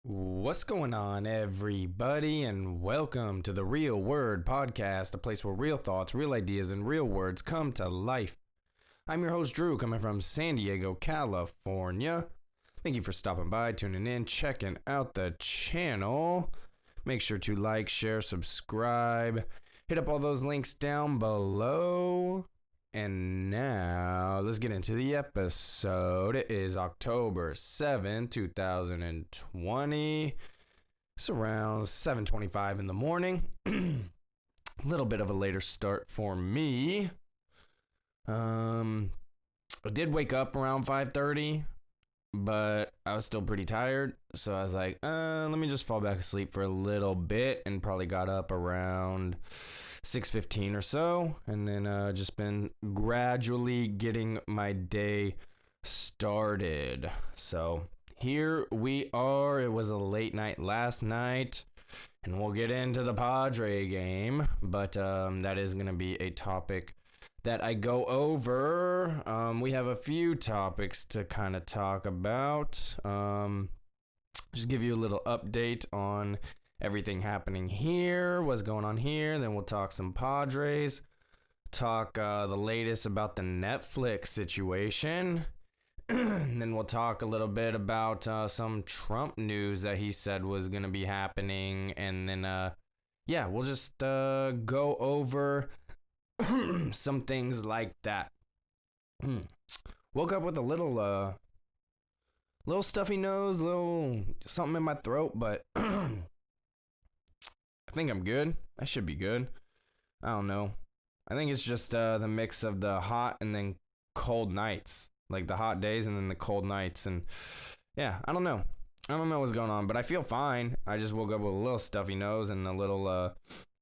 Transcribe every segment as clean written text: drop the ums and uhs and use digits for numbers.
What's going on, everybody, and welcome to the Real Word Podcast, a place where real thoughts, real ideas, and real words come to life. I'm your host, Drew, coming from San Diego, California. Thank you for stopping by, tuning in, checking out the channel. Make sure to like, share, subscribe, hit up all those links down below. And now, let's get into the episode. It is October 7th, 2020. It's around 7:25 in the morning. A little bit of a later start for me. I did wake up around 5:30, but I was still pretty tired. So I was like, let me just fall back asleep for a little bit, and probably got up around 6:15 or so, and then just been gradually getting my day started. So here we are. It was a late night last night, and we'll get into the Padre game, but that is going to be a topic that I go over. We have a few topics to kind of talk about. Just give you a little update on everything happening here, what's going on here. Then we'll talk some Padres, talk the latest about the Netflix situation. And then we'll talk a little bit about some Trump news that he said was going to be happening. And then, we'll just go over some things like that. Woke up with a little stuffy nose, little something in my throat, but I think I'm good. I should be good. I don't know. I think it's just the mix of the hot and then cold nights. Like the hot days and then the cold nights. And yeah, I don't know. I don't know what's going on, but I feel fine. I just woke up with a little stuffy nose and a little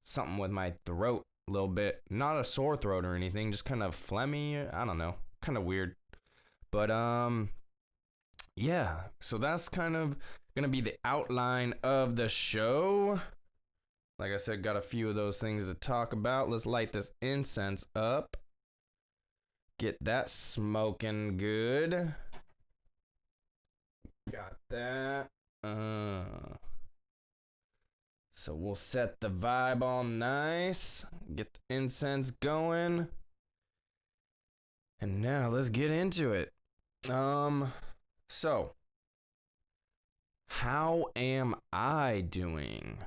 something with my throat a little bit. Not a sore throat or anything, just kind of phlegmy. I don't know. Kind of weird. But yeah, so that's kind of going to be the outline of the show. Like I said, got a few of those things to talk about. Let's light this incense up. Get that smoking good. Got that. So we'll set the vibe all nice. Get the incense going. And now let's get into it. So, how am I doing?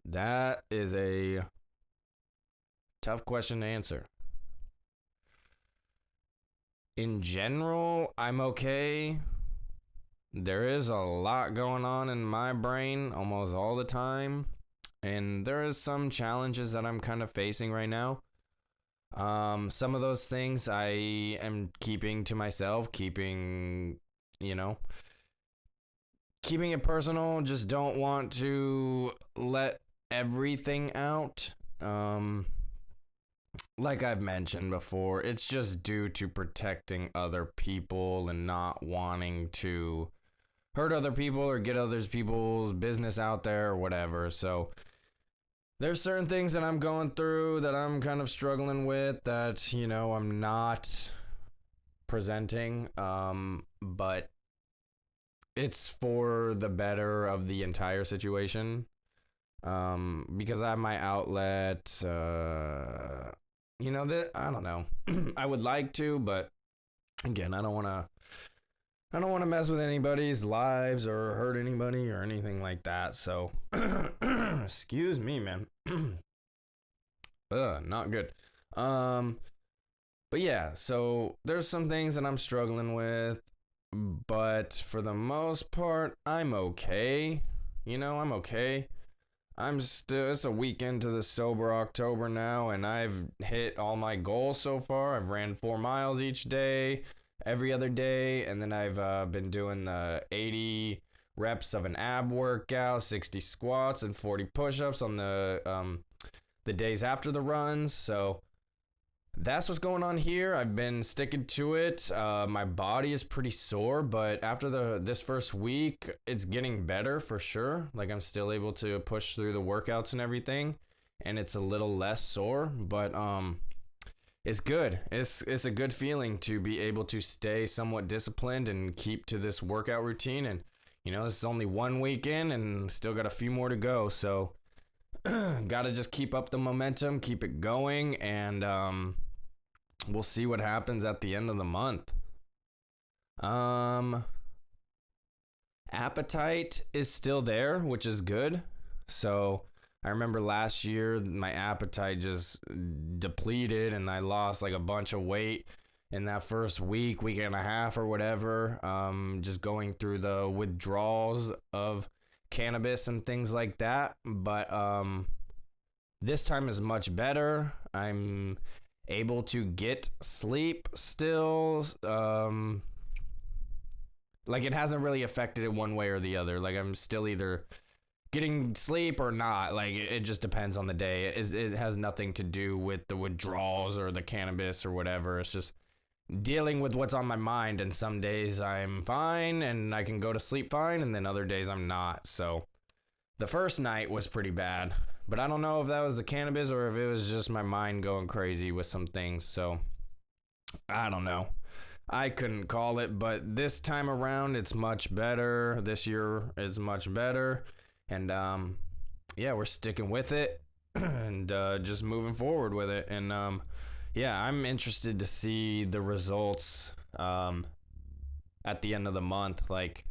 That is a tough question to answer. In general, I'm okay. There is a lot going on in my brain almost all the time, and there is some challenges that I'm kind of facing right now. Some of those things I am keeping to myself, keeping it personal. Just don't want to let everything out. Like I've mentioned before, it's just due to protecting other people and not wanting to hurt other people or get other people's business out there or whatever. So there's certain things that I'm going through that I'm kind of struggling with that, I'm not presenting. But it's for the better of the entire situation. Because I have my outlet, that I don't know. I would like to, but again, I don't want to mess with anybody's lives or hurt anybody or anything like that. So, excuse me, man. Not good. But yeah, so there's some things that I'm struggling with, but for the most part, I'm okay. I'm okay. It's a week into the sober October now, and I've hit all my goals so far. I've ran 4 miles each day, every other day, and then I've been doing the 80 reps of an ab workout, 60 squats, and 40 push-ups on the days after the runs. So that's what's going on here. I've been sticking to it. My body is pretty sore, but after this first week, it's getting better for sure. Like I'm still able to push through the workouts and everything, and it's a little less sore, but it's good. It's a good feeling to be able to stay somewhat disciplined and keep to this workout routine. And this is only 1 week in and still got a few more to go. So gotta just keep up the momentum, keep it going, and we'll see what happens at the end of the month. Appetite is still there, which is good. So I remember last year my appetite just depleted and I lost like a bunch of weight in that first week and a half or whatever, just going through the withdrawals of cannabis and things like that. But this time is much better. I'm able to get sleep still. Like, it hasn't really affected it one way or the other. Like, I'm still either getting sleep or not. Like, it just depends on the day. It has nothing to do with the withdrawals or the cannabis or whatever. It's just dealing with what's on my mind. And some days I'm fine and I can go to sleep fine, and then other days I'm not. So the first night was pretty bad, but I don't know if that was the cannabis or if it was just my mind going crazy with some things. So I don't know. I couldn't call it, but this time around it's much better. This year it's much better. And we're sticking with it and just moving forward with it. And I'm interested to see the results at the end of the month, like,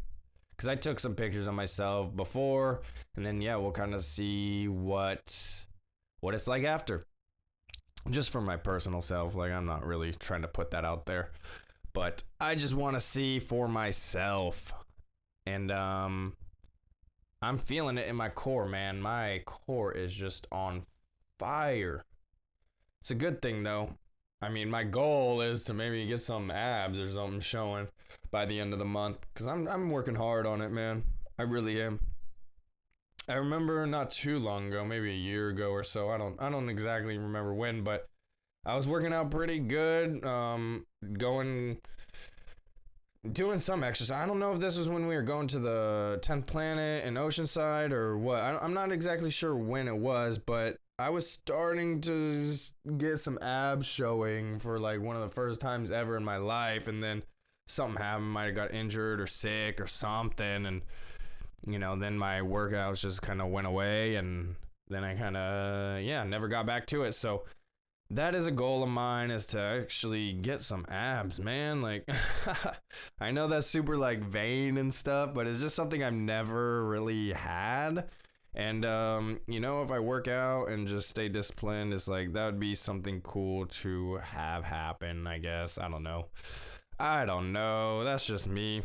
because I took some pictures of myself before, and then we'll kind of see what it's like after. Just for my personal self, like, I'm not really trying to put that out there, but I just want to see for myself. And I'm feeling it in my core, man. My core is just on fire. It's a good thing, though. I mean, my goal is to maybe get some abs or something showing by the end of the month, because I'm working hard on it, man. I really am. I remember not too long ago, maybe a year ago or so. I don't exactly remember when, but I was working out pretty good. Doing some exercise. I don't know if this was when we were going to the 10th planet in Oceanside or what. I'm not exactly sure when it was, but I was starting to get some abs showing for like one of the first times ever in my life, and then something happened. Might have got injured or sick or something, and then my workouts just kind of went away, and then I kind of never got back to it. So that is a goal of mine, is to actually get some abs, man. Like, I know that's super like vain and stuff, but it's just something I've never really had. And, if I work out and just stay disciplined, it's like, that would be something cool to have happen, I guess. I don't know. That's just me.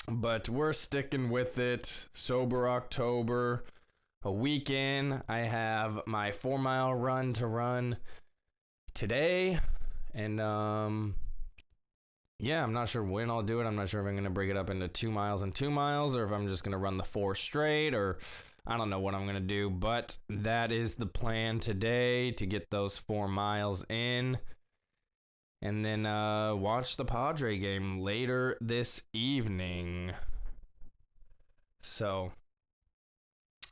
But we're sticking with it. Sober October. A weekend. I have my 4-mile run to run today. And, I'm not sure when I'll do it. I'm not sure if I'm going to break it up into 2 miles and 2 miles, or if I'm just going to run the 4 straight, or I don't know what I'm going to do, but that is the plan today, to get those 4 miles in, and then watch the Padre game later this evening. So,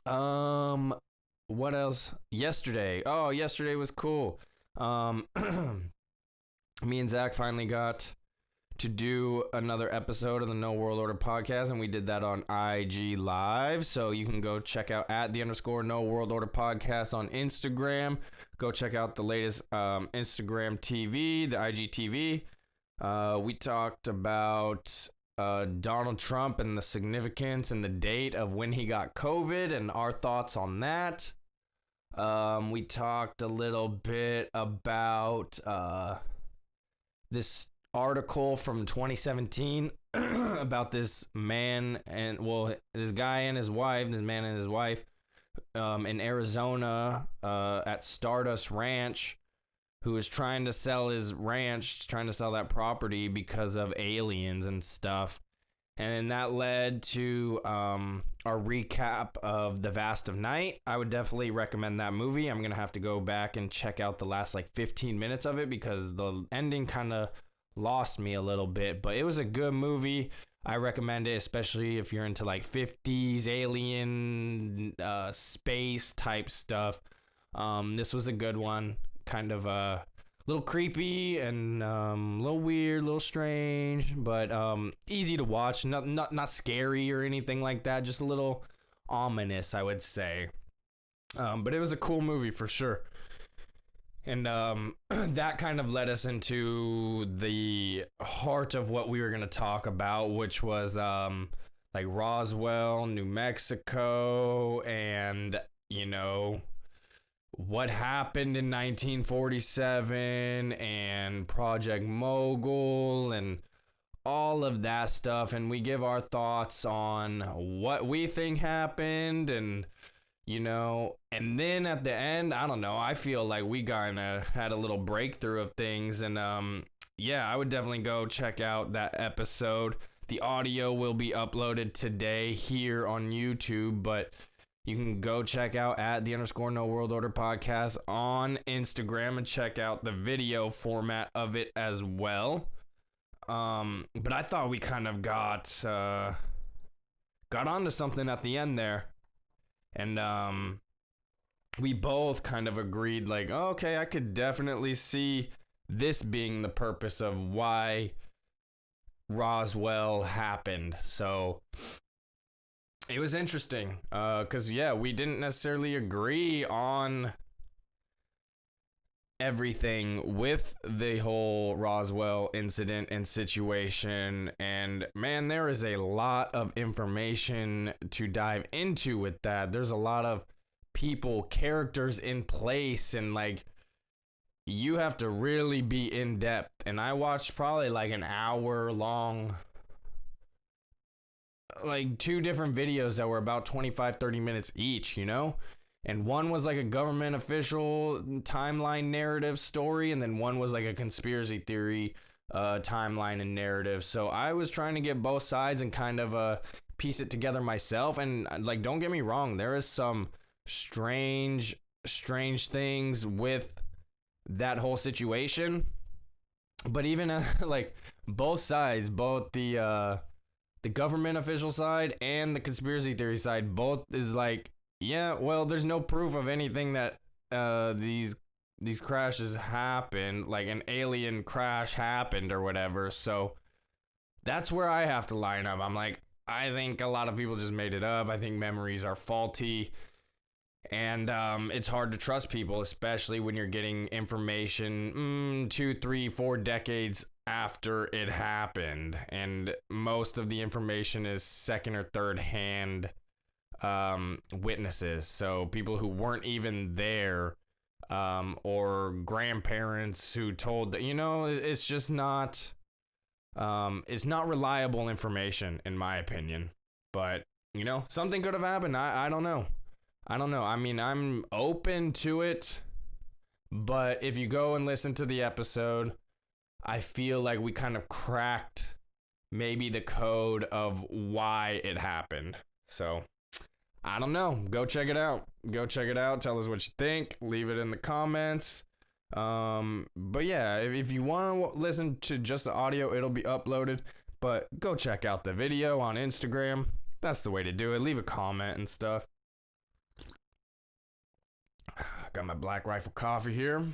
what else? Yesterday was cool. Me and Zach finally got to do another episode of the No World Order podcast, and we did that on IG Live. So you can go check out @the_No World Order podcast on Instagram. Go check out the latest Instagram TV, the IGTV. We talked about Donald Trump and the significance and the date of when he got COVID and our thoughts on that. We talked a little bit about this article from 2017 about this man this guy and his wife, in Arizona at Stardust Ranch, who was trying to sell his ranch, trying to sell that property because of aliens and stuff. And that led to a recap of The Vast of Night. I would definitely recommend that movie. I'm going to have to go back and check out the last 15 minutes of it, because the ending kind of lost me a little bit, but it was a good movie. I recommend it, especially if you're into 50s alien space type stuff. This was a good one, kind of little creepy and a little weird, a little strange, but easy to watch. Not scary or anything like that. Just a little ominous, I would say. But it was a cool movie for sure. And that kind of led us into the heart of what we were going to talk about, which was like Roswell, New Mexico, and, you know, what happened in 1947 and Project Mogul and all of that stuff. And we give our thoughts on what we think happened and, you know, and then at the end, I don't know, I feel like we kind of had a little breakthrough of things. And yeah, I would definitely go check out that episode. The audio will be uploaded today here on YouTube, but you can go check out at @the_No World Order podcast on Instagram and check out the video format of it as well. But I thought we kind of got onto something at the end there. And we both kind of agreed, like, oh, okay, I could definitely see this being the purpose of why Roswell happened. So it was interesting, because, yeah, we didn't necessarily agree on everything with the whole Roswell incident and situation. And man, there is a lot of information to dive into with that. There's a lot of people, characters in place, and like you have to really be in depth. And I watched probably like an hour long, like 2 different videos that were about 25-30 minutes each, you know? And one was like a government official timeline narrative story, and then one was like a conspiracy theory timeline and narrative. So I was trying to get both sides and kind of piece it together myself. And like, don't get me wrong, there is some strange things with that whole situation. But even like both sides, both the government official side and the conspiracy theory side, both is like, yeah, well, there's no proof of anything that these crashes happened, like an alien crash happened or whatever. So that's where I have to line up. I'm like, I think a lot of people just made it up. I think memories are faulty. And it's hard to trust people, especially when you're getting information 2, 3, 4 decades after it happened. And most of the information is second or third hand witnesses, so people who weren't even there, or grandparents who told that, you know, it's just not it's not reliable information in my opinion. But you know, something could have happened. I don't know. I mean, I'm open to it, but if you go and listen to the episode, I feel like we kind of cracked maybe the code of why it happened. So I don't know. Go check it out. Tell us what you think. Leave it in the comments. But yeah, if you want to listen to just the audio, it'll be uploaded. But go check out the video on Instagram. That's the way to do it. Leave a comment and stuff. Got my Black Rifle coffee here.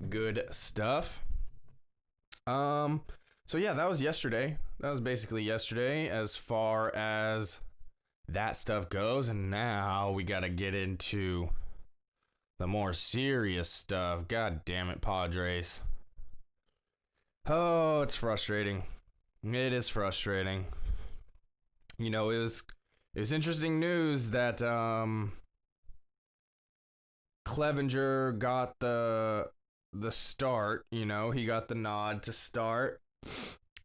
Good stuff. So yeah, that was yesterday. That was basically yesterday as far as that stuff goes. And now we got to get into the more serious stuff. God damn it, Padres. Oh, it's frustrating. It is frustrating. You know, it was interesting news that Clevenger got the start. You know, he got the nod to start,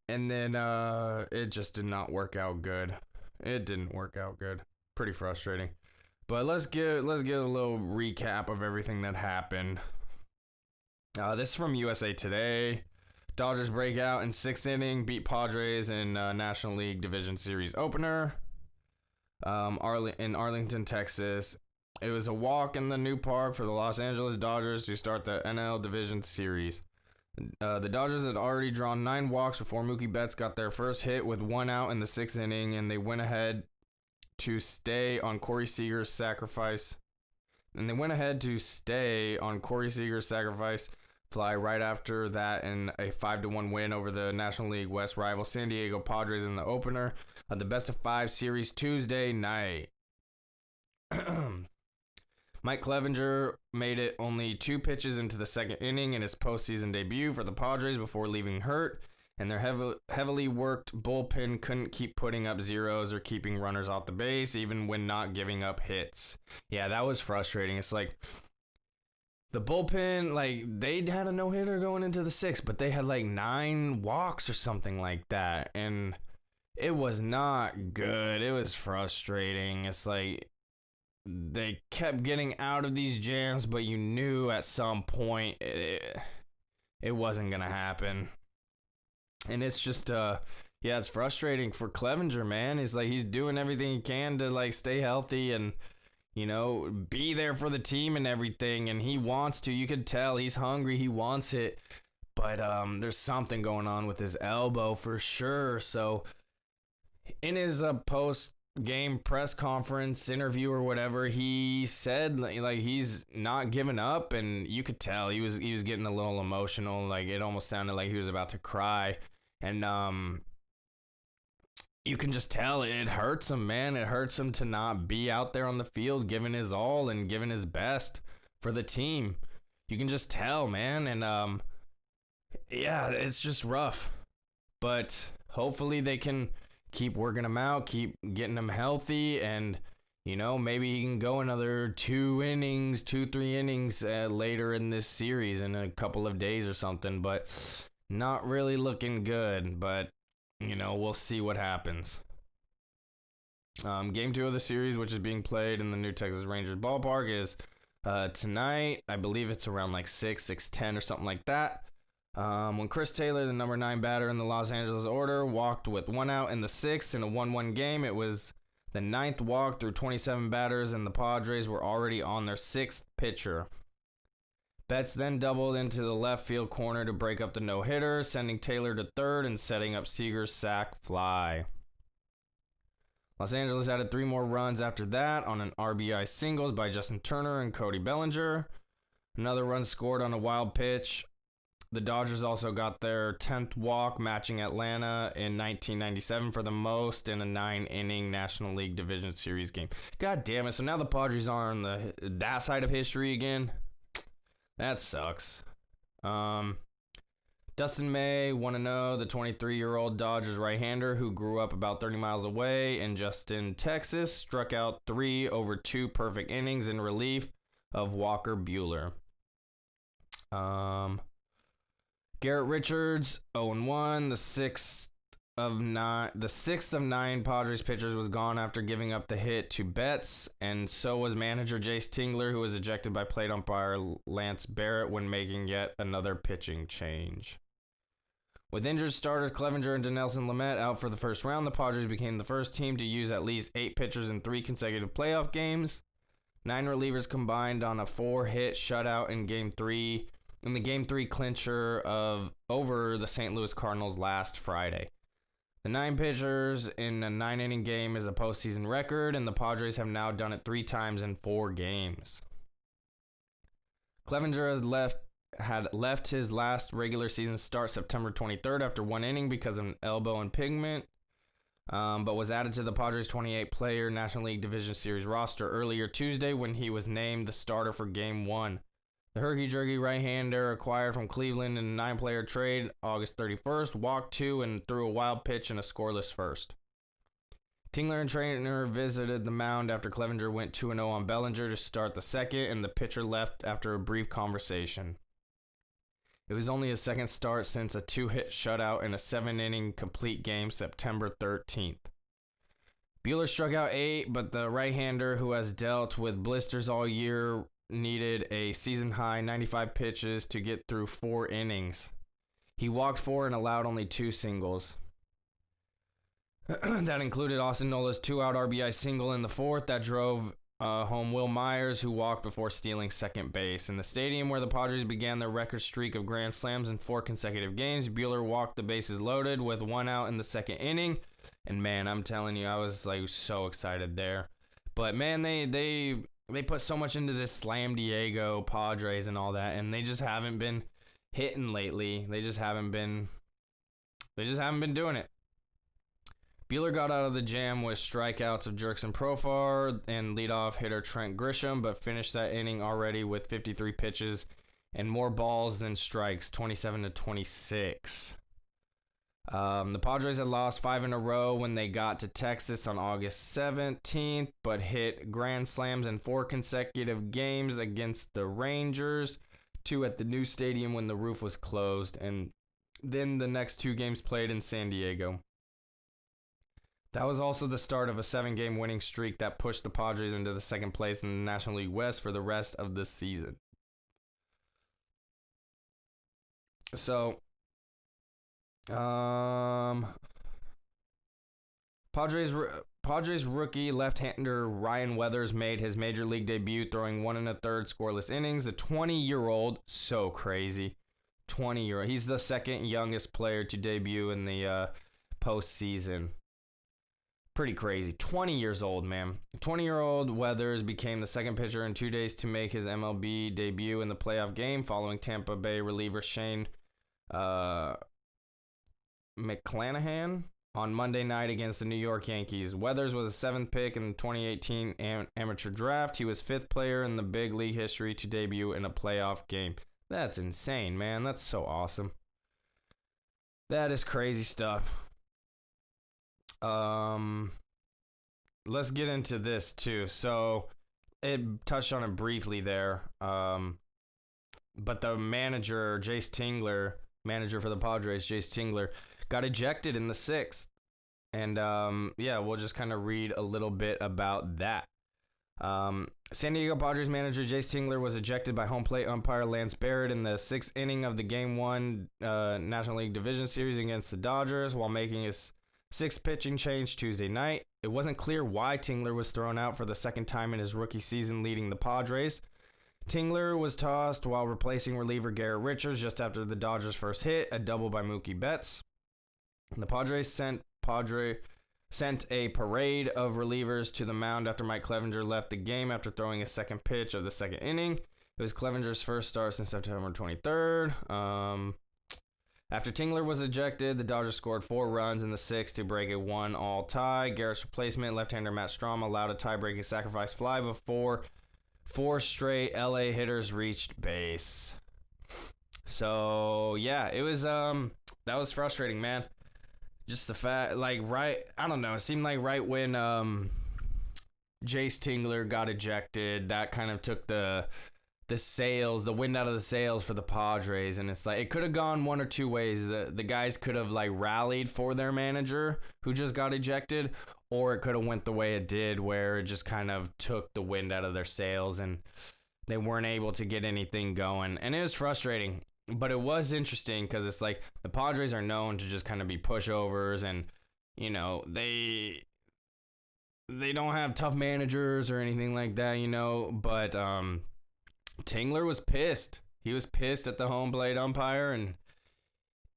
and then it just did not work out good. It didn't work out good. Pretty frustrating. But let's get a little recap of everything that happened. This is from USA Today. Dodgers break out in 6th inning, beat Padres in National League Division Series opener. In Arlington, Texas. It was a walk in the new park for the Los Angeles Dodgers to start the NL Division Series. The Dodgers had already drawn 9 walks before Mookie Betts got their first hit with 1 out in the 6th inning, and they went ahead to stay on Corey Seager's sacrifice. and they went ahead to stay on Corey Seager's sacrifice fly right after that in a 5-1 win over the National League West rival San Diego Padres in the opener of the best-of-5 series Tuesday night. Mike Clevinger made it only 2 pitches into the second inning in his postseason debut for the Padres before leaving hurt, and their heavily worked bullpen couldn't keep putting up zeros or keeping runners off the base, even when not giving up hits. Yeah, that was frustrating. It's like the bullpen, like, they had a no-hitter going into the 6th, but they had like 9 walks or something like that, and it was not good. It was frustrating. It's like they kept getting out of these jams, but you knew at some point it wasn't going to happen. And it's just, it's frustrating for Clevinger, man. It's like he's doing everything he can to, like, stay healthy and, you know, be there for the team and everything. And he wants to. You could tell he's hungry. He wants it. But there's something going on with his elbow for sure. So in his post-game press conference interview or whatever, he said like he's not giving up, and you could tell he was getting a little emotional. Like it almost sounded like he was about to cry, and you can just tell it hurts him, man. It hurts him to not be out there on the field, giving his all and giving his best for the team. You can just tell, man, and it's just rough. But hopefully they can keep working him out, keep getting him healthy, and, you know, maybe he can go another 3 innings later in this series in a couple of days or something, but not really looking good, but, you know, we'll see what happens. Game 2 of the series, which is being played in the new Texas Rangers ballpark, is tonight. I believe it's around like 6:10 or something like that. When Chris Taylor, the number 9 batter in the Los Angeles order, walked with 1 out in the 6th in a 1-1 game, it was the 9th walk through 27 batters, and the Padres were already on their 6th pitcher. Betts then doubled into the left field corner to break up the no-hitter, sending Taylor to third and setting up Seager's sac fly. Los Angeles added 3 more runs after that on an RBI singles by Justin Turner and Cody Bellinger. Another run scored on a wild pitch. The Dodgers also got their 10th walk, matching Atlanta in 1997 for the most in a 9-inning National League Division Series game. God damn it. So now the Padres are on that side of history again. That sucks. Dustin May, 1-0, the 23-year-old Dodgers right-hander who grew up about 30 miles away in Justin, Texas, struck out 3 over 2 perfect innings in relief of Walker Buehler. Garrett Richards, 0-1. The sixth of 9 Padres pitchers was gone after giving up the hit to Betts, and so was manager Jace Tingler, who was ejected by plate umpire Lance Barrett when making yet another pitching change. With injured starters Clevinger and Dinelson Lamet out for the first round, the Padres became the first team to use at least 8 pitchers in 3 consecutive playoff games. 9 relievers combined on a 4-hit shutout in Game 3. In the Game 3 clincher over the St. Louis Cardinals last Friday. The 9 pitchers in a 9-inning game is a postseason record, and the Padres have now done it 3 times in 4 games. Clevinger had left his last regular season start September 23rd after 1 inning because of an elbow impingement, but was added to the Padres' 28-player National League Division Series roster earlier Tuesday when he was named the starter for Game 1. The herky-jerky right-hander acquired from Cleveland in a 9-player trade August 31st, walked 2 and threw a wild pitch in a scoreless first. Tingler and trainer visited the mound after Clevinger went 2-0 on Bellinger to start the second, and the pitcher left after a brief conversation. It was only his second start since a 2-hit shutout in a 7-inning complete game September 13th. Buehler struck out 8, but the right-hander, who has dealt with blisters all year, needed a season-high 95 pitches to get through 4 innings. He walked 4 and allowed only 2 singles. That included Austin Nola's 2-out RBI single in the 4th that drove home Will Myers, who walked before stealing second base. In the stadium where the Padres began their record streak of grand slams in 4 consecutive games, Buehler walked the bases loaded with 1 out in the 2nd inning. And man, I'm telling you, I was like so excited there. But man, they they put so much into this Slam Diego, Padres, and all that, and they just haven't been hitting lately. They just haven't been doing it. Buehler got out of the jam with strikeouts of Jurickson Profar and leadoff hitter Trent Grisham, but finished that inning already with 53 pitches and more balls than strikes, 27-26. The Padres had lost 5 in a row when they got to Texas on August 17th, but hit grand slams in 4 consecutive games against the Rangers, 2 at the new stadium when the roof was closed, and then the next 2 games played in San Diego. That was also the start of a 7-game winning streak that pushed the Padres into the second place in the National League West for the rest of the season. So, Padres rookie left-hander Ryan Weathers made his major league debut throwing 1 1/3 scoreless innings. The 20-year-old, so crazy, 20-year-old. He's the second youngest player to debut in the postseason. Pretty crazy. 20 years old, man. 20-year-old Weathers became the second pitcher in 2 days to make his MLB debut in the playoff game following Tampa Bay reliever Shane McClanahan on Monday night against the New York Yankees. Weathers was a 7th pick in the 2018 amateur draft. He was 5th player in the big league history to debut in a playoff game. That's insane, man. That's so awesome. That is crazy stuff. Let's get into this too. So it touched on it briefly there. But the manager, Jace Tingler, manager for the Padres, Jace Tingler, got ejected in the 6th. And we'll just kind of read a little bit about that. San Diego Padres manager Jace Tingler was ejected by home plate umpire Lance Barrett in the 6th inning of the Game 1 National League Division Series against the Dodgers while making his 6th pitching change Tuesday night. It wasn't clear why Tingler was thrown out for the second time in his rookie season leading the Padres. Tingler was tossed while replacing reliever Garrett Richards just after the Dodgers' first hit, a double by Mookie Betts. The Padres sent a parade of relievers to the mound after Mike Clevenger left the game after throwing his second pitch of the second inning. It was Clevenger's first start since September 23rd. After Tingler was ejected, the Dodgers scored 4 runs in the 6th to break a 1-all tie. Garrett's replacement, left-hander Matt Strom, allowed a tie-breaking sacrifice fly before 4 straight LA hitters reached base. So, yeah, it was that was frustrating, man. Just the fact, I don't know, it seemed like right when Jace Tingler got ejected, that kind of took the wind out of the sails for the Padres, and it's like it could have gone one or two ways. The guys could have rallied for their manager who just got ejected, or it could have went the way it did, where it just kind of took the wind out of their sails and they weren't able to get anything going. And it was frustrating, but it was interesting because it's like the Padres are known to just kind of be pushovers, and they don't have tough managers or anything like that, but Tingler was pissed. He was pissed at the home plate umpire, and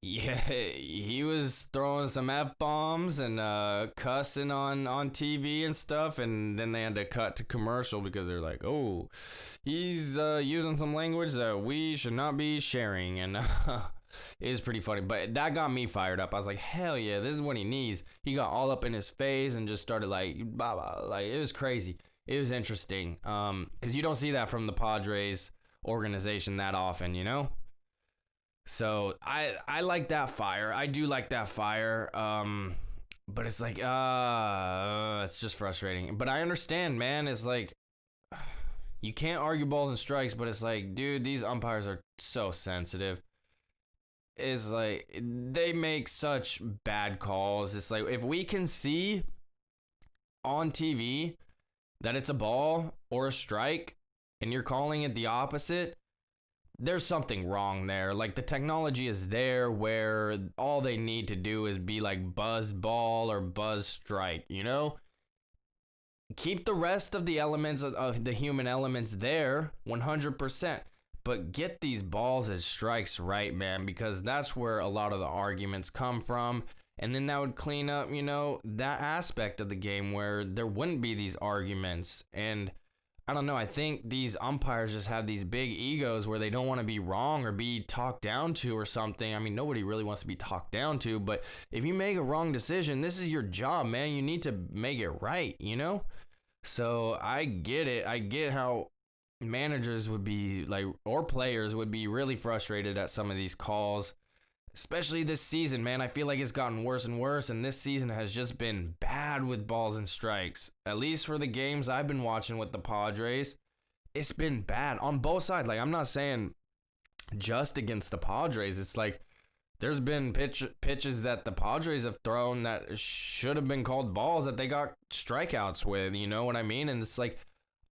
yeah, he was throwing some F-bombs and cussing on TV and stuff, and then they had to cut to commercial because they're like, oh, he's using some language that we should not be sharing, and it was pretty funny, but that got me fired up. I was like, hell yeah, this is what he needs. He got all up in his face and just started blah, blah, it was crazy. It was interesting, because you don't see that from the Padres organization that often, So I like that fire. I do like that fire, but it's like, it's just frustrating. But I understand, man. It's like, you can't argue balls and strikes, but it's like, dude, these umpires are so sensitive. It's like, they make such bad calls. It's like, if we can see on TV that it's a ball or a strike, and you're calling it the opposite, there's something wrong there. Like, the technology is there where all they need to do is be like buzz ball or buzz strike, Keep the rest of the elements of the human elements there 100%, but get these balls as strikes right, man, because that's where a lot of the arguments come from. And then that would clean up, that aspect of the game where there wouldn't be these arguments. And I don't know. I think these umpires just have these big egos where they don't want to be wrong or be talked down to or something. I mean, nobody really wants to be talked down to, but if you make a wrong decision, this is your job, man. You need to make it right, you know? So I get it. I get how managers would be like, or players would be really frustrated at some of these calls, especially this season, man. I feel like it's gotten worse and worse, and this season has just been bad with balls and strikes. At least for the games I've been watching with the Padres, it's been bad on both sides. Like, I'm not saying just against the Padres. It's like there's been pitches that the Padres have thrown that should have been called balls that they got strikeouts with, you know what I mean? And it's like,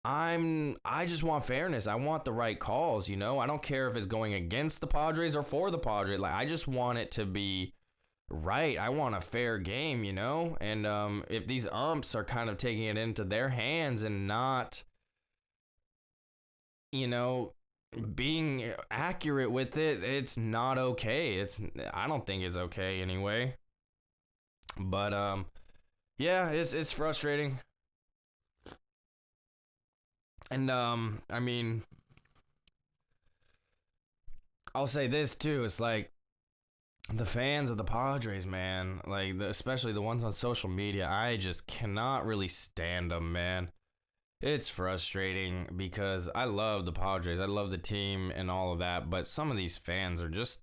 I just want fairness. I want the right calls, you know? I don't care if it's going against the Padres or for the Padres. Like, I just want it to be right. I want a fair game, you know? And if these umps are kind of taking it into their hands and not, you know, being accurate with it, it's not okay. I don't think it's okay anyway. But yeah, it's frustrating. And, I mean, I'll say this, too. It's like the fans of the Padres, man, like, especially the ones on social media, I just cannot really stand them, man. It's frustrating because I love the Padres. I love the team and all of that. But some of these fans are just,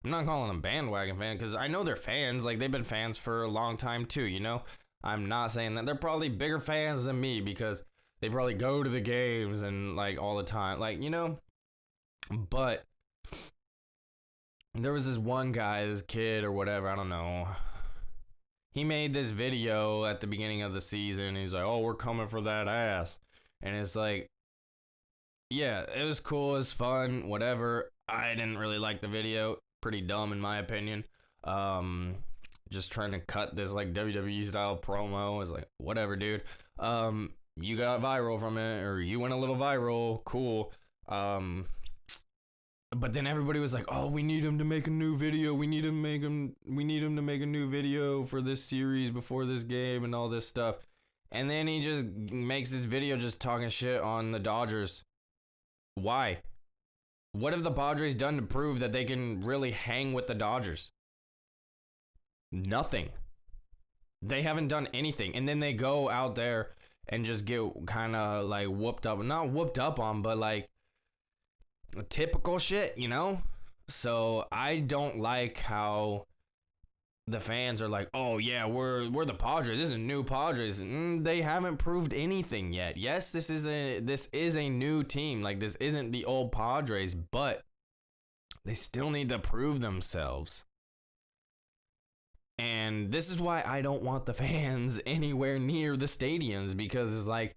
I'm not calling them bandwagon fans because I know they're fans. Like, they've been fans for a long time, too, you know? I'm not saying that. They're probably bigger fans than me because they probably go to the games and like all the time, like, you know, but there was this one guy, this kid or whatever, I don't know. He made this video at the beginning of the season. He's like, oh, we're coming for that ass. And it's like, yeah, it was cool. It was fun, whatever. I didn't really like the video. Pretty dumb in my opinion. Just trying to cut this like WWE style promo. It's like, whatever, dude. You got viral from it, or you went a little viral, cool. But then everybody was like, oh, we need him to make a new video. We need him to make a new video for this series before this game and all this stuff. And then he just makes this video just talking shit on the Dodgers. Why? What have the Padres done to prove that they can really hang with the Dodgers? Nothing. They haven't done anything. And then they go out there and just get kind of like whooped up. Not whooped up on, but like typical shit, you know? So I don't like how the fans are like, oh yeah, we're the Padres. This is a new Padres. They haven't proved anything yet. Yes, this is a new team. Like, this isn't the old Padres, but they still need to prove themselves. And this is why I don't want the fans anywhere near the stadiums, because it's like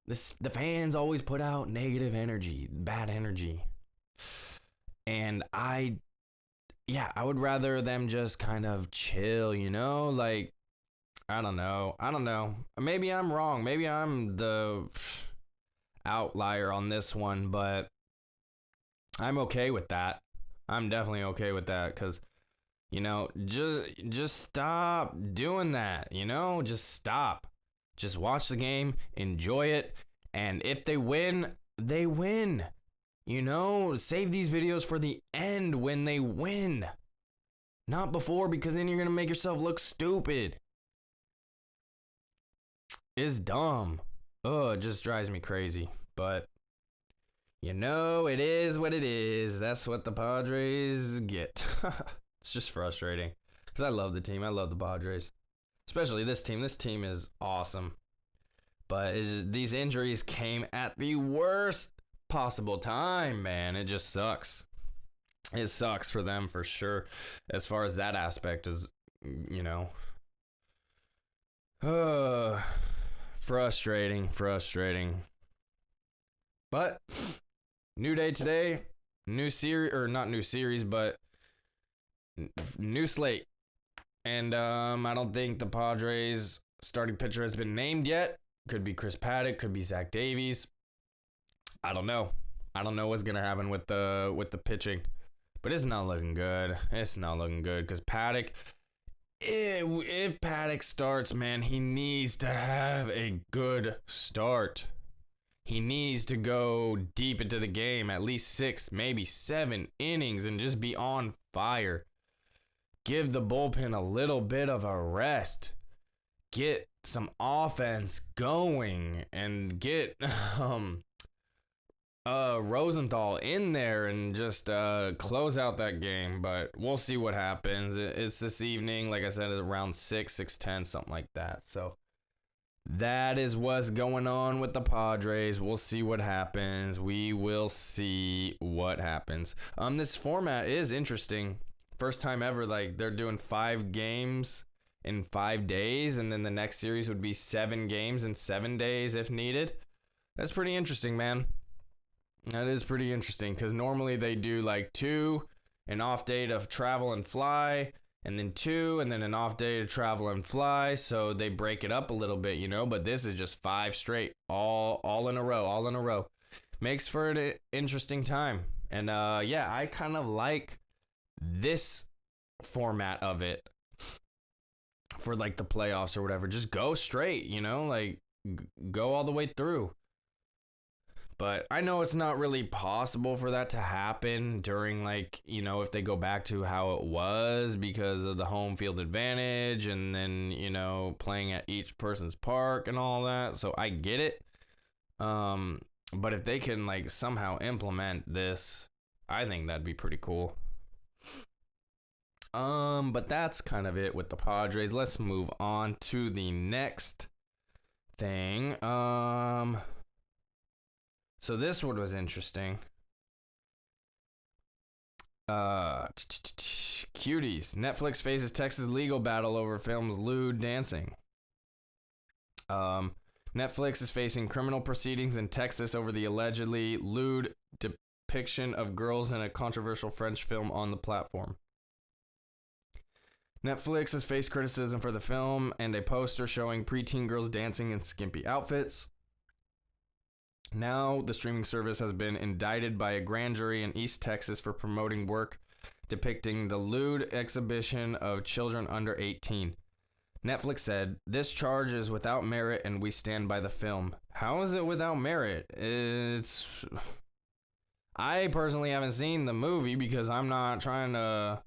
the fans always put out negative energy, bad energy. And I would rather them just kind of chill, you know? Like, I don't know. Maybe I'm wrong. Maybe I'm the outlier on this one, but I'm okay with that. I'm definitely okay with that because, you know, just stop doing that, you know? Just stop. Just watch the game, enjoy it, and if they win, they win. You know, save these videos for the end when they win. Not before, because then you're going to make yourself look stupid. It's dumb. Oh, it just drives me crazy. But, you know, it is what it is. That's what the Padres get. It's just frustrating. Because I love the team. I love the Padres. Especially this team. This team is awesome. But these injuries came at the worst possible time, man. It just sucks. It sucks for them for sure. As far as that aspect is, you know. Frustrating. But new day today. New series, or not new series, but new slate. And I don't think the Padres starting pitcher has been named yet. Could be Chris Paddock, could be Zach Davies. I don't know. I don't know what's gonna happen with the pitching, but it's not looking good. It's not looking good because Paddock. If Paddock starts, man, he needs to have a good start. he needs to go deep into the game, at least 6, maybe 7 innings, and just be on fire. Give the bullpen a little bit of a rest. Get some offense going and get Rosenthal in there and just close out that game. But we'll see what happens. It's this evening, like I said, around 6:10, something like that. So that is what's going on with the Padres. We'll see what happens. We will see what happens. This format is interesting. First time ever, like, they're doing 5 games in 5 days, and then the next series would be 7 games in 7 days if needed. That's pretty interesting, man. That is pretty interesting, because normally they do like 2, an off day to travel and fly, and then 2, and then an off day to travel and fly. So they break it up a little bit, you know, but this is just 5 straight, all in a row. Makes for an interesting time. And yeah, I kind of like this format of it for like the playoffs or whatever. Just go straight, you know, like go all the way through. But I know it's not really possible for that to happen during, like, you know, if they go back to how it was because of the home field advantage and then, you know, playing at each person's park and all that. So I get it. But if they can, like, somehow implement this, I think that'd be pretty cool. But that's kind of it with the Padres. Let's move on to the next thing. So this one was interesting. Cuties. Netflix faces Texas legal battle over film's lewd dancing. Netflix is facing criminal proceedings in Texas over the allegedly lewd depiction of girls in a controversial French film on the platform. Netflix has faced criticism for the film and a poster showing preteen girls dancing in skimpy outfits. Now, the streaming service has been indicted by a grand jury in East Texas for promoting work depicting the lewd exhibition of children under 18. Netflix said, "This charge is without merit and we stand by the film." How is it without merit? I personally haven't seen the movie because I'm not trying to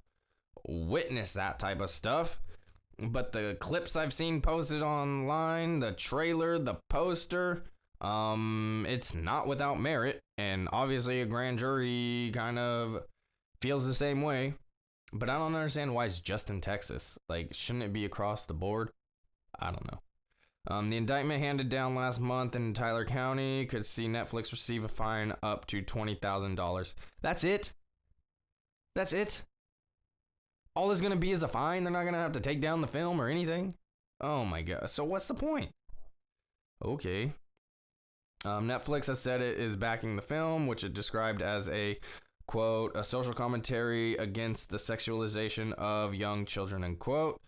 witness that type of stuff. But the clips I've seen posted online, the trailer, the poster, it's not without merit, and obviously a grand jury kind of feels the same way, but I don't understand why it's just in Texas. Like, shouldn't it be across the board? I don't know. The indictment handed down last month in Tyler County could see Netflix receive a fine up to $20,000. That's it? That's it? All there's going to be is a fine? They're not going to have to take down the film or anything? Oh my god. So what's the point? Okay. Netflix has said it is backing the film, which it described as a, quote, a social commentary against the sexualization of young children, end quote.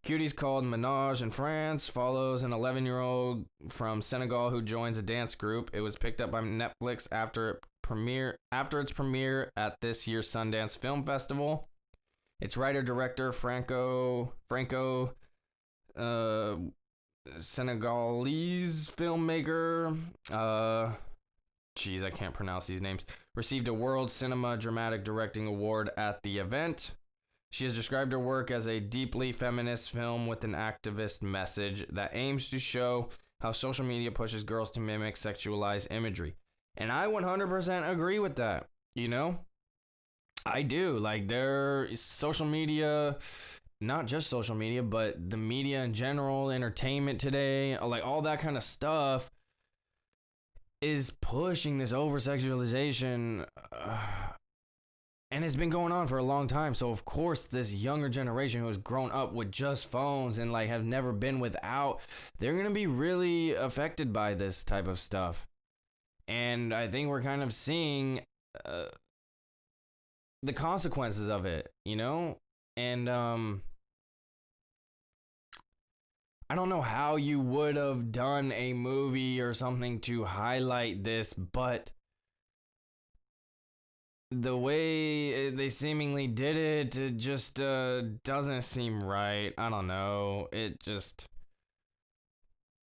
Cuties called Menage in France follows an 11-year-old from Senegal who joins a dance group. It was picked up by Netflix after its premiere at this year's Sundance Film Festival. Its writer-director Franco Senegalese filmmaker, I can't pronounce these names, received a World Cinema Dramatic Directing Award at the event. She has described her work as a deeply feminist film with an activist message that aims to show how social media pushes girls to mimic sexualized imagery. And I 100% agree with that, you know? I do. Like, social media, not just social media, but the media in general, entertainment today, like all that kind of stuff is pushing this over-sexualization, and it's been going on for a long time. So, of course, this younger generation who has grown up with just phones and, like, have never been without, they're going to be really affected by this type of stuff. And I think we're kind of seeing the consequences of it, you know? And I don't know how you would have done a movie or something to highlight this, but the way they seemingly did it just doesn't seem right. I don't know.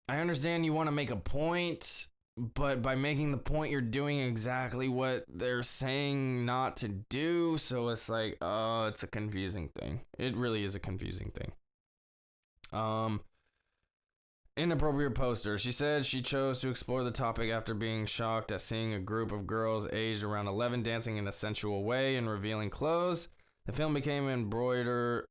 I understand you want to make a point, but by making the point, you're doing exactly what they're saying not to do. So it's like, oh, it's a confusing thing. It really is a confusing thing. Inappropriate poster. She said she chose to explore the topic after being shocked at seeing a group of girls aged around 11 dancing in a sensual way and revealing clothes. The film became embroidered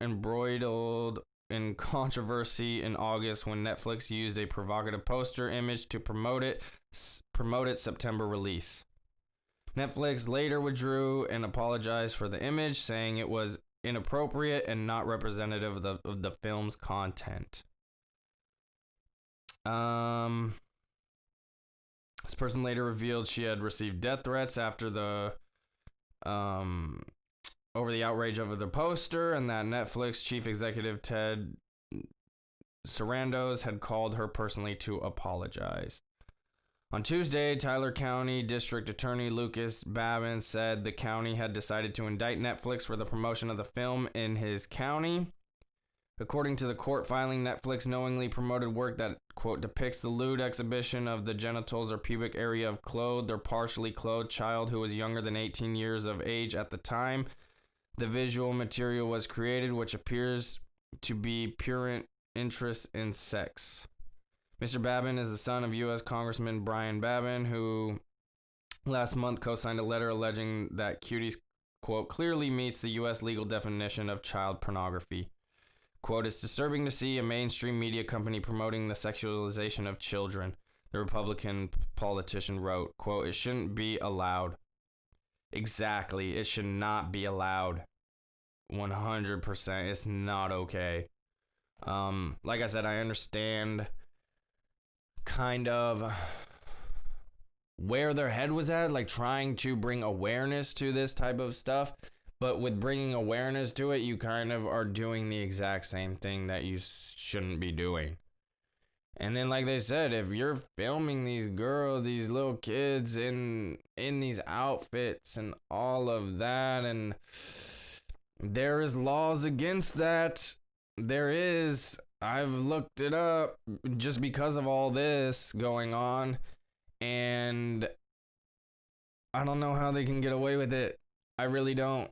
in controversy in August when Netflix used a provocative poster image to promote its September release. Netflix later withdrew and apologized for the image, saying it was inappropriate and not representative of the film's content. This person later revealed she had received death threats after over the outrage over the poster, and that Netflix chief executive Ted Sarandos had called her personally to apologize. On Tuesday, Tyler County District Attorney Lucas Babin said the county had decided to indict Netflix for the promotion of the film in his county. According to the court filing, Netflix knowingly promoted work that, quote, depicts the lewd exhibition of the genitals or pubic area of clothed or partially clothed child who was younger than 18 years of age at the time the visual material was created, which appears to be pure interest in sex. Mr. Babin is the son of U.S. Congressman Brian Babin, who last month co-signed a letter alleging that Cuties, quote, clearly meets the U.S. legal definition of child pornography. Quote, it's disturbing to see a mainstream media company promoting the sexualization of children, the Republican politician wrote. Quote, it shouldn't be allowed. Exactly. It should not be allowed. 100%. It's not okay. Like I said, I understand kind of where their head was at, like trying to bring awareness to this type of stuff. But with bringing awareness to it, you kind of are doing the exact same thing that you shouldn't be doing. And then, like they said, if you're filming these girls, these little kids in these outfits and all of that, and there is laws against that. There is. I've looked it up just because of all this going on, and I don't know how they can get away with it. I really don't.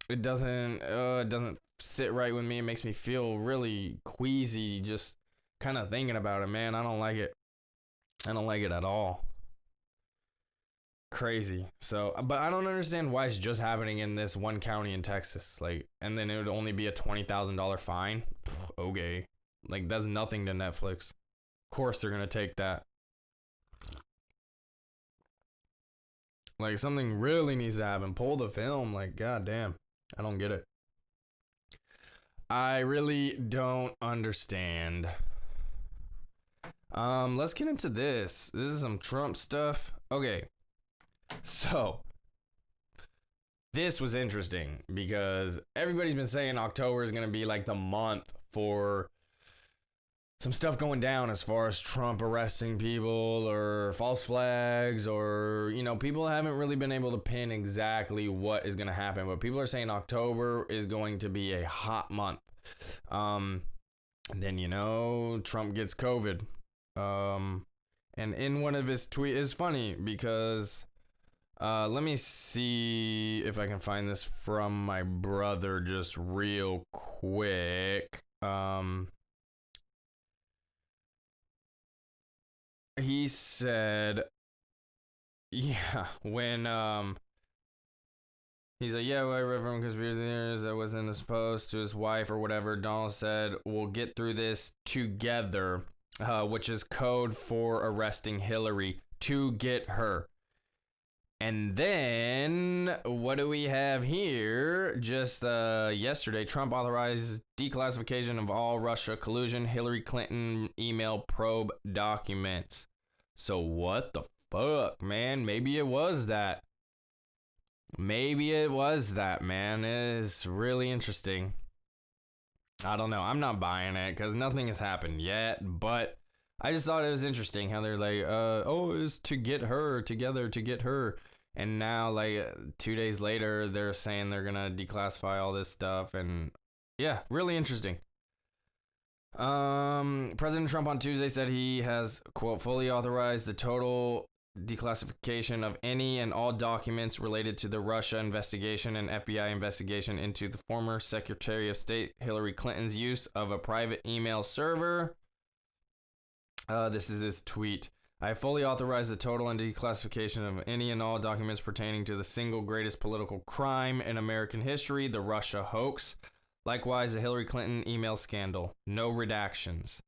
It doesn't sit right with me. It makes me feel really queasy just kind of thinking about it, man. I don't like it. I don't like it at all. Crazy. So, but I don't understand why it's just happening in this one county in Texas. Like, and then it would only be a $20,000 fine. Okay. Like, that's nothing to Netflix. Of course they're going to take that. Like, something really needs to happen. Pull the film. Like, goddamn. I don't get it. I really don't understand. Let's get into this. This is some Trump stuff. Okay. So, this was interesting because everybody's been saying October is going to be like the month for some stuff going down as far as Trump arresting people or false flags, or, you know, people haven't really been able to pin exactly what is going to happen, but people are saying October is going to be a hot month. And then, you know, Trump gets COVID. And in one of his tweets, is funny because let me see if I can find this from my brother just real quick. He said, yeah, when he's like, yeah, well, I read from conspiracy theories that was in this post to his wife or whatever. Donald said, we'll get through this together, which is code for arresting Hillary to get her. And then what do we have here? Just yesterday, Trump authorized declassification of all Russia collusion, Hillary Clinton email probe documents. So what the fuck, man? Maybe it was that. Maybe it was that, man. It is really interesting. I don't know. I'm not buying it because nothing has happened yet, but I just thought it was interesting how they're like, oh, it was to get her together to get her. And now, like, 2 days later, they're saying they're going to declassify all this stuff. And yeah, really interesting. President Trump on Tuesday said he has, quote, fully authorized the total declassification of any and all documents related to the Russia investigation and FBI investigation into the former Secretary of State Hillary Clinton's use of a private email server. This is his tweet. I fully authorize the total and declassification of any and all documents pertaining to the single greatest political crime in American history, the Russia hoax. Likewise, the Hillary Clinton email scandal. No redactions.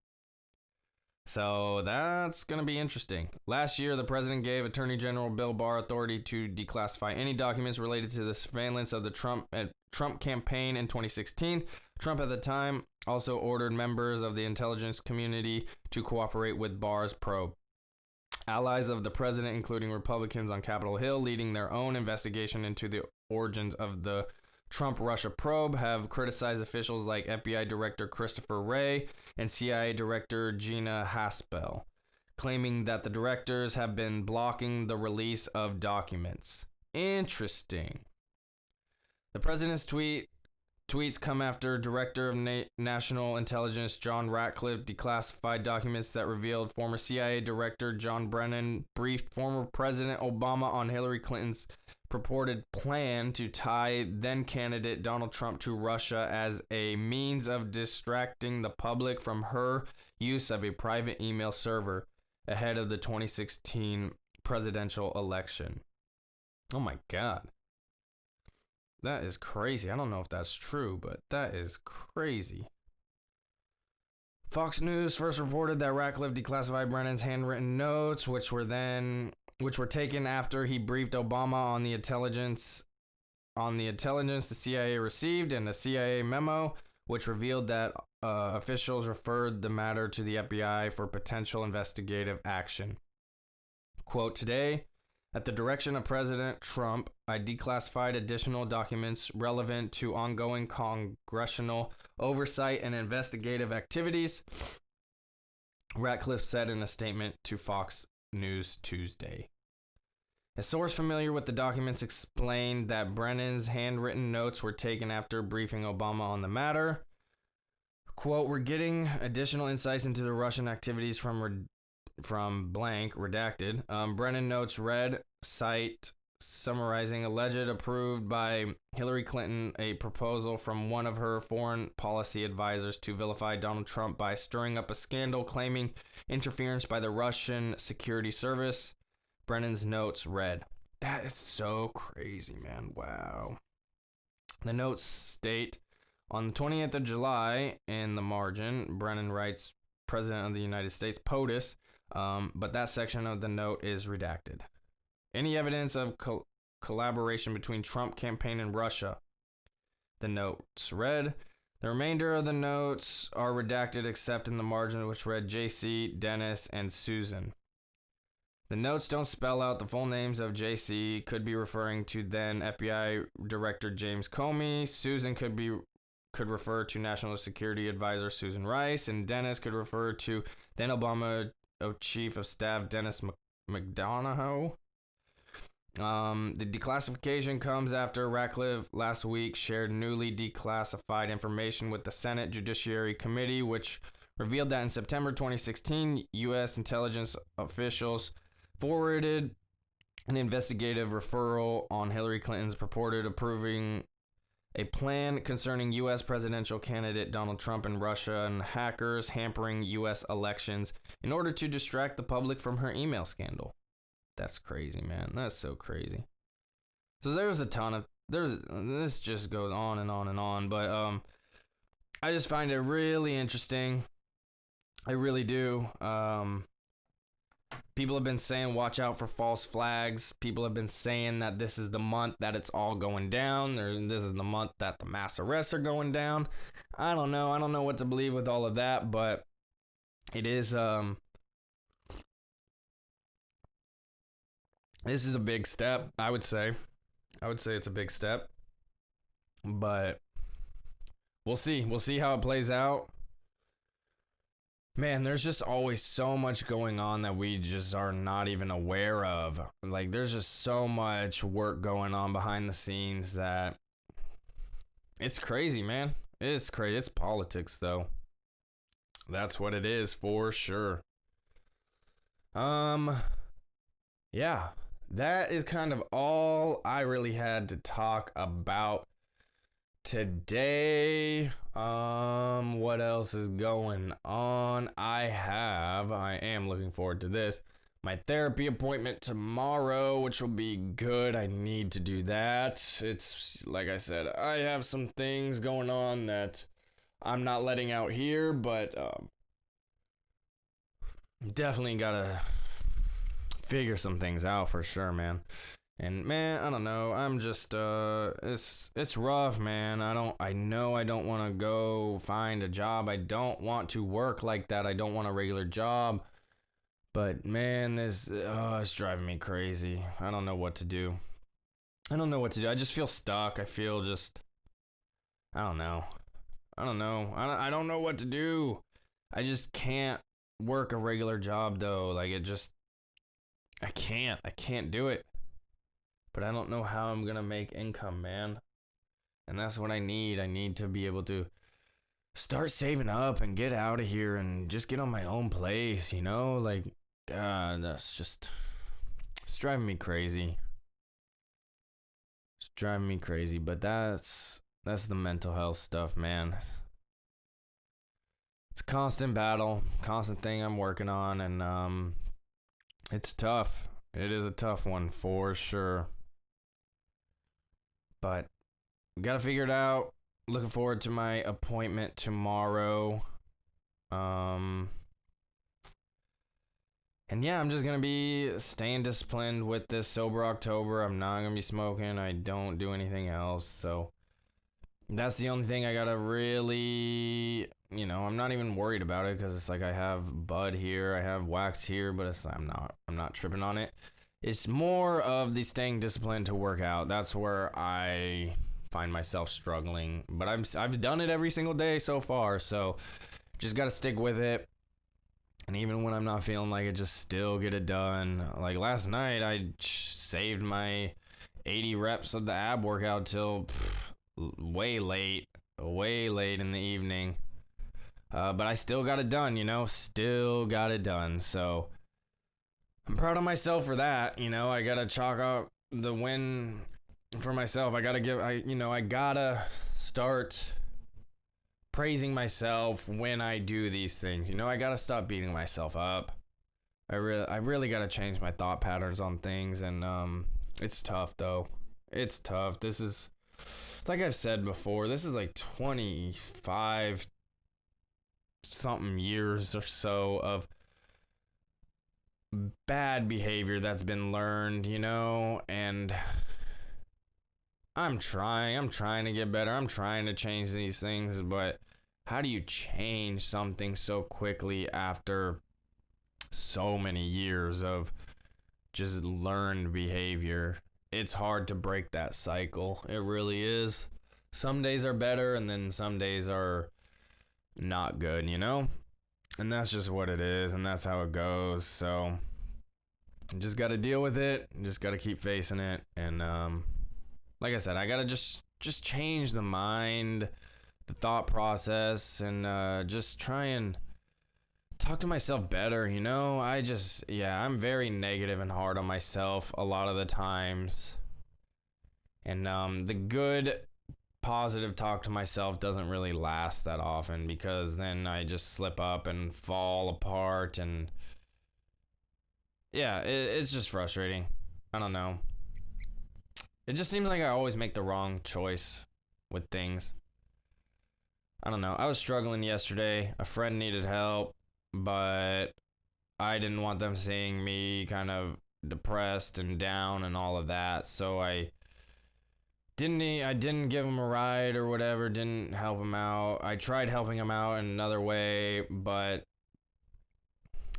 So that's going to be interesting. Last year, the president gave Attorney General Bill Barr authority to declassify any documents related to the surveillance of the Trump campaign in 2016. Trump at the time also ordered members of the intelligence community to cooperate with Barr's probe. Allies of the president, including Republicans on Capitol Hill, leading their own investigation into the origins of the Trump-Russia probe, have criticized officials like FBI Director Christopher Wray and CIA Director Gina Haspel, claiming that the directors have been blocking the release of documents. Interesting. The president's tweets come after Director of National Intelligence John Ratcliffe declassified documents that revealed former CIA Director John Brennan briefed former President Obama on Hillary Clinton's purported plan to tie then-candidate Donald Trump to Russia as a means of distracting the public from her use of a private email server ahead of the 2016 presidential election. Oh my God. That is crazy. I don't know if that's true, but that is crazy. Fox News first reported that Ratcliffe declassified Brennan's handwritten notes, which were taken after he briefed Obama on the intelligence the CIA received, and the CIA memo, which revealed that officials referred the matter to the FBI for potential investigative action. Quote, today, at the direction of President Trump, I declassified additional documents relevant to ongoing congressional oversight and investigative activities, Ratcliffe said in a statement to Fox News Tuesday. A source familiar with the documents explained that Brennan's handwritten notes were taken after briefing Obama on the matter. Quote, we're getting additional insights into the Russian activities from blank, redacted. Brennan notes read, cite, summarizing alleged approved by Hillary Clinton a proposal from one of her foreign policy advisors to vilify Donald Trump by stirring up a scandal claiming interference by the Russian security service. Brennan's notes read. That is so crazy, man. Wow. The notes state, on the 20th of July, in the margin, Brennan writes, President of the United States, POTUS, but that section of the note is redacted. Any evidence of collaboration between Trump campaign and Russia? The notes read. The remainder of the notes are redacted except in the margin which read JC, Dennis, and Susan. The notes don't spell out the full names of JC, could be referring to then FBI Director James Comey. Susan could refer to National Security Advisor Susan Rice, and Dennis could refer to then Obama Chief of Staff Dennis McDonough. The declassification comes after Ratcliffe last week shared newly declassified information with the Senate Judiciary Committee, which revealed that in September 2016, U.S. intelligence officials forwarded an investigative referral on Hillary Clinton's purported approving a plan concerning U.S. presidential candidate Donald Trump and Russia and hackers hampering U.S. elections in order to distract the public from her email scandal. That's crazy, man. That's so crazy. So there's a ton of... This just goes on and on and on, but I just find it really interesting. I really do. People have been saying watch out for false flags. People have been saying that this is the month that it's all going down. This is the month that the mass arrests are going down. I don't know. I don't know what to believe with all of that, but it is this is a big step, I would say. I would say it's a big step. But we'll see. We'll see how it plays out. Man, there's just always so much going on that we just are not even aware of. Like, there's just so much work going on behind the scenes that it's crazy, man. It's crazy. It's politics, though. That's what it is for sure. Yeah, that is kind of all I really had to talk about today. What else is going on? I am looking forward to this. My therapy appointment tomorrow, which will be good. I need to do that. It's like I said, I have some things going on that I'm not letting out here, but definitely gotta figure some things out for sure, man. And man, I don't know. I'm just it's rough, man. I know I don't want to go find a job. I don't want to work like that. I don't want a regular job. But man, it's driving me crazy. I don't know what to do. I just feel stuck. I feel just I don't know. I don't know. I don't know what to do. I just can't work a regular job though. Like I can't do it. But I don't know how I'm going to make income, man. And that's what I need. I need to be able to start saving up and get out of here and just get on my own place, you know? Like, God, it's driving me crazy. It's driving me crazy, but that's the mental health stuff, man. It's a constant battle, constant thing I'm working on, and it's tough. It is a tough one for sure. But gotta figure it out. Looking forward to my appointment tomorrow. And yeah, I'm just gonna be staying disciplined with this sober October. I'm not gonna be smoking. I don't do anything else. So that's the only thing I gotta really, I'm not even worried about it because it's like I have bud here, I have wax here, but I'm not tripping on it. It's more of the staying disciplined to work out. That's where I find myself struggling. But I've done it every single day so far, so just got to stick with it. And even when I'm not feeling like it, just still get it done. Like last night, I saved my 80 reps of the ab workout till way late in the evening. But I still got it done, still got it done. So I'm proud of myself for that. I gotta chalk up the win for myself. I gotta start praising myself when I do these things. I gotta stop beating myself up. I really gotta change my thought patterns on things, and it's tough though. It's tough. This is, like I've said before, this is like 25 something years or so of bad behavior that's been learned, and I'm trying to get better. I'm trying to change these things, but how do you change something so quickly after so many years of just learned behavior? It's hard to break that cycle. It really is. Some days are better and then some days are not good, And that's just what it is, and that's how it goes. So just got to deal with it. Just got to keep facing it. And like I said, I got to just change the mind, the thought process, and just try and talk to myself better, I'm very negative and hard on myself a lot of the times. And the good positive talk to myself doesn't really last that often because then I just slip up and fall apart, and yeah, it's just frustrating. I don't know. It just seems like I always make the wrong choice with things. I don't know. I was struggling yesterday. A friend needed help, but I didn't want them seeing me kind of depressed and down and all of that, so I didn't give him a ride or whatever, didn't help him out. I tried helping him out in another way, but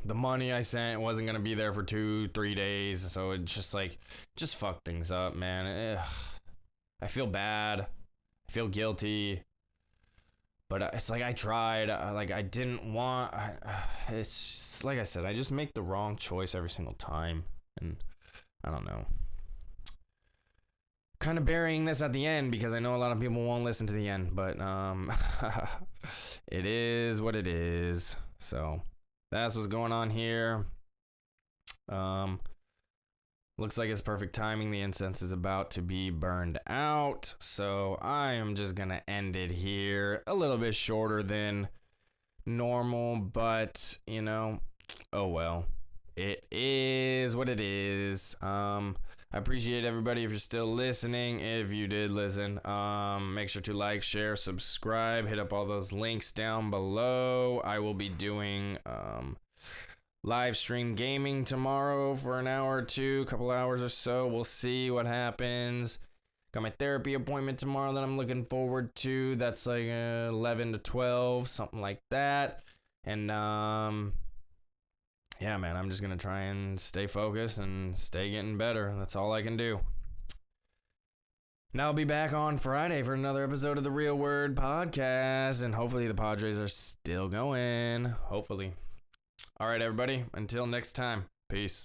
the money I sent wasn't going to be there for 2-3 days, so it just fucked things up, man. I feel bad. I feel guilty. But it's like I tried, I didn't want, it's just, like I said, I just make the wrong choice every single time, and I don't know. kind of burying this at the end because I know a lot of people won't listen to the end, but it is what it is. So that's what's going on here. Looks like it's perfect timing. The incense is about to be burned out, so I am just gonna end it here. A little bit shorter than normal, but you know, oh well. It is what it is. I appreciate everybody if you're still listening. If you did listen, make sure to like, share, subscribe, hit up all those links down below. I will be doing live stream gaming tomorrow for an hour or two, a couple hours or so. We'll see what happens. Got my therapy appointment tomorrow that I'm looking forward to. That's like 11 to 12, something like that. And yeah, man, I'm just going to try and stay focused and stay getting better. That's all I can do. Now I'll be back on Friday for another episode of the Real WerD podcast. And hopefully the Padres are still going. Hopefully. All right, everybody. Until next time. Peace.